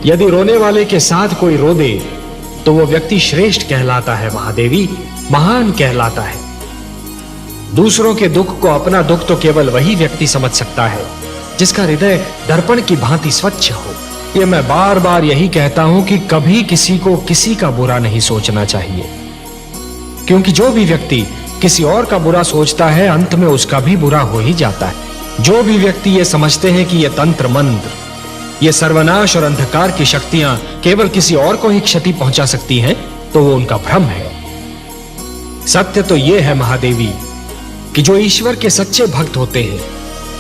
यदि रोने वाले के साथ कोई रो दे तो वो व्यक्ति श्रेष्ठ कहलाता है महादेवी, महान कहलाता है। दूसरों के दुख को अपना दुख तो केवल वही व्यक्ति समझ सकता है जिसका हृदय दर्पण की भांति स्वच्छ हो। ये मैं बार बार यही कहता हूं कि कभी किसी को किसी का बुरा नहीं सोचना चाहिए, क्योंकि जो भी व्यक्ति किसी और का बुरा सोचता है अंत में उसका भी बुरा हो ही जाता है। जो भी व्यक्ति ये समझते हैं कि ये तंत्र मंत्र, ये सर्वनाश और अंधकार की शक्तियां केवल किसी और को ही क्षति पहुंचा सकती हैं, तो वो उनका भ्रम है। सत्य तो ये है महादेवी कि जो ईश्वर के सच्चे भक्त होते हैं,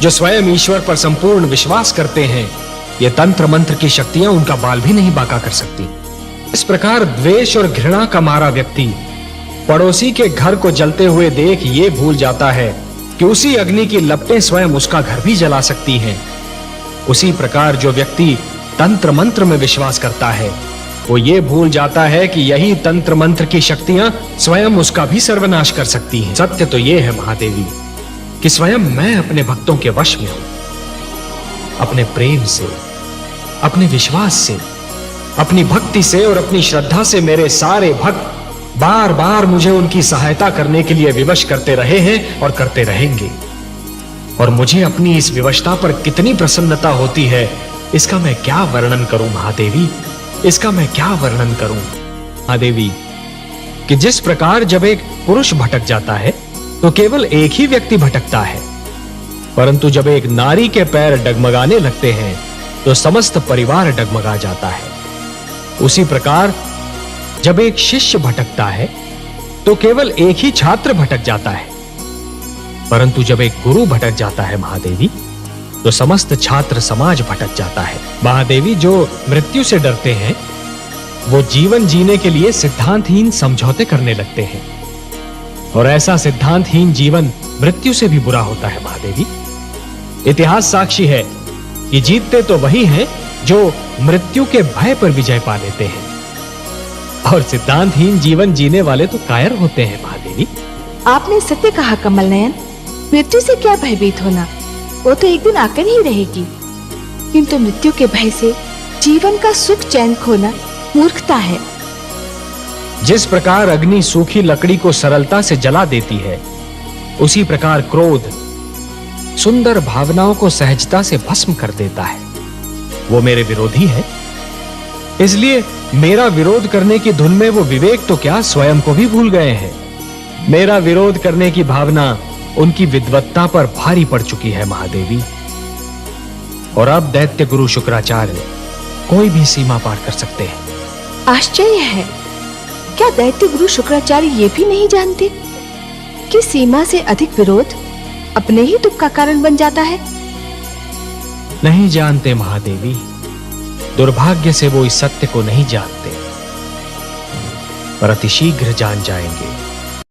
जो स्वयं ईश्वर पर संपूर्ण विश्वास करते हैं, ये तंत्र मंत्र की शक्तियां उनका बाल भी नहीं बांका कर सकती। इस प्रकार द्वेष और घृणा का मारा व्यक्ति पड़ोसी के घर को जलते हुए देख ये भूल जाता है कि उसी अग्नि की लपटें स्वयं उसका घर भी जला सकती हैं। उसी प्रकार जो व्यक्ति तंत्र मंत्र में विश्वास करता है वो ये भूल जाता है कि यही तंत्र मंत्र की शक्तियां स्वयं उसका भी सर्वनाश कर सकती हैं। सत्य तो ये है महादेवी कि स्वयं मैं अपने भक्तों के वश में हूं। अपने प्रेम से, अपने विश्वास से, अपनी भक्ति से और अपनी श्रद्धा से मेरे सारे भक्त बार बार मुझे उनकी सहायता करने के लिए विवश करते रहे हैं और करते रहेंगे। और मुझे अपनी इस विवशता पर कितनी प्रसन्नता होती है, इसका मैं क्या वर्णन करूं महादेवी, इसका मैं क्या वर्णन करूं महादेवी। कि जिस प्रकार जब एक पुरुष भटक जाता है तो केवल एक ही व्यक्ति भटकता है, परंतु जब एक नारी के पैर डगमगाने लगते हैं तो समस्त परिवार डगमगा जाता है। उसी प्रकार जब एक शिष्य भटकता है तो केवल एक ही छात्र भटक जाता है, परंतु जब एक गुरु भटक जाता है महादेवी तो समस्त छात्र समाज भटक जाता है। महादेवी, जो मृत्यु से डरते हैं वो जीवन जीने के लिए सिद्धांतहीन समझौते करने लगते हैं, और ऐसा सिद्धांतहीन जीवन मृत्यु से भी बुरा होता है महादेवी। इतिहास साक्षी है कि जीतते तो वही हैं जो मृत्यु के भय पर विजय पा लेते हैं, और सिद्धांतहीन जीवन जीने वाले तो कायर होते हैं महादेवी। आपने सत्य कहा कमल नयन। मृत्यु से क्या भयभीत होना, वो तो एक दिन आकर ही रहेगी, किंतु मृत्यु के भय से जीवन का सुख चैन खोना मूर्खता है। जिस प्रकार अग्नि सूखी लकड़ी को सरलता से जला देती है, उसी प्रकार क्रोध सुंदर भावनाओं को सहजता से भस्म कर देता है। वो मेरे विरोधी है, इसलिए मेरा विरोध करने की धुन में वो विवेक तो क्या स्वयं को भी भूल गए हैं। मेरा विरोध करने की भावना उनकी विद्वत्ता पर भारी पड़ चुकी है महादेवी। और अब दैत्य गुरु शुक्राचार्य कोई भी सीमा पार कर सकते हैं। आश्चर्य है, क्या दैत्य गुरु शुक्राचार्य ये भी नहीं जानते कि सीमा से अधिक विरोध अपने ही दुख का कारण बन जाता है? नहीं जानते महादेवी, दुर्भाग्य से वो इस सत्य को नहीं जानते, पर अतिशीघ्र जान जाएंगे।